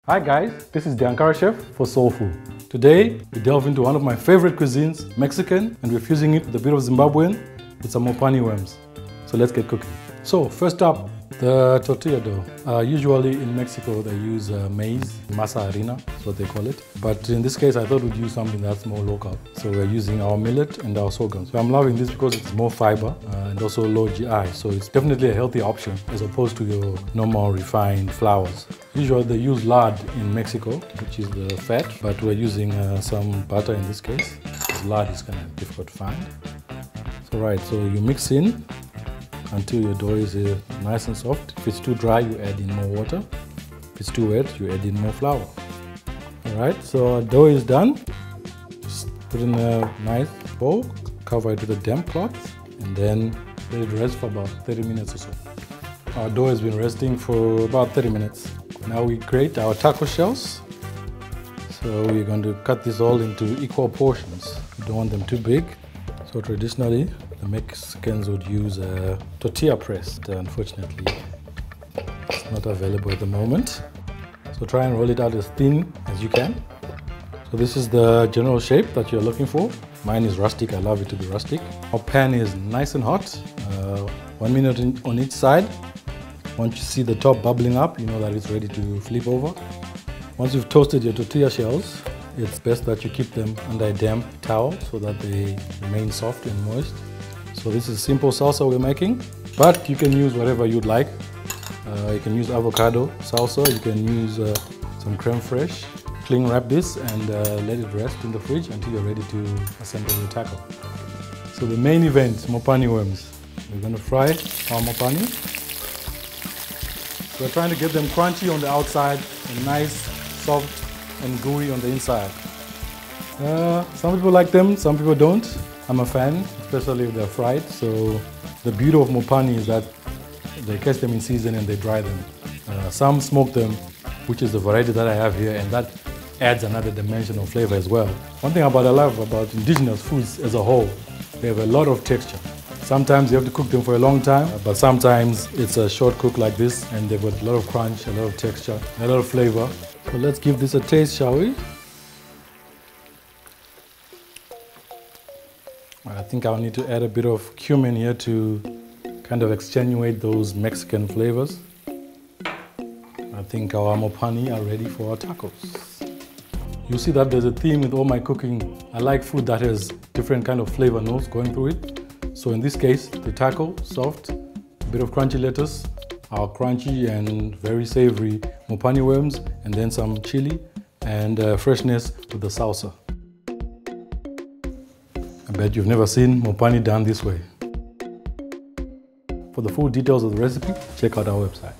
Hi guys, this is the Ankarra Chef for Soul Food. Today, we delve into one of my favorite cuisines, Mexican, and we're fusing it with a bit of Zimbabwean with some mopani worms. So let's get cooking. So first up, the tortilla dough. Usually in Mexico, they use maize, masa harina, that's what they call it. But in this case, I thought we'd use something that's more local. So we're using our millet and our sorghum. So I'm loving this because it's more fiber and also low GI. So it's definitely a healthy option as opposed to your normal refined flours. Usually they use lard in Mexico, which is the fat, but we're using some butter in this case, because lard is kind of difficult to find. So so you mix in until your dough is nice and soft. If it's too dry, you add in more water. If it's too wet, you add in more flour. Alright, so our dough is done. Just put in a nice bowl, cover it with a damp cloth, and then let it rest for about 30 minutes or so. Our dough has been resting for about 30 minutes. Now we grate our taco shells. So we're going to cut this all into equal portions. You don't want them too big. So traditionally, the Mexicans would use a tortilla press. Unfortunately, it's not available at the moment. So try and roll it out as thin as you can. So this is the general shape that you're looking for. Mine is rustic. I love it to be rustic. Our pan is nice and hot. 1 minute on each side. Once you see the top bubbling up, you know that it's ready to flip over. Once you've toasted your tortilla shells, it's best that you keep them under a damp towel so that they remain soft and moist. So this is simple salsa we're making, but you can use whatever you'd like. You can use avocado salsa, you can use some creme fraiche. Cling wrap this and let it rest in the fridge until you're ready to assemble your taco. So the main event, mopani worms. We're going to fry our mopani. We're trying to get them crunchy on the outside and nice, soft and gooey on the inside. Some people like them, some people don't. I'm a fan, especially if they're fried. So the beauty of mopani is that they catch them in season and they dry them. Some smoke them, which is the variety that I have here, and that adds another dimension of flavor as well. One thing I love about indigenous foods as a whole, they have a lot of texture. Sometimes you have to cook them for a long time, but sometimes it's a short cook like this and they've got a lot of crunch, a lot of texture, a lot of flavor. So let's give this a taste, shall we? I think I'll need to add a bit of cumin here to kind of extenuate those Mexican flavors. I think our mopani are ready for our tacos. You'll see that there's a theme with all my cooking. I like food that has different kind of flavor notes going through it. So in this case, the taco, soft, a bit of crunchy lettuce, our crunchy and very savory mopani worms, and then some chili and freshness with the salsa. I bet you've never seen mopani done this way. For the full details of the recipe, check out our website.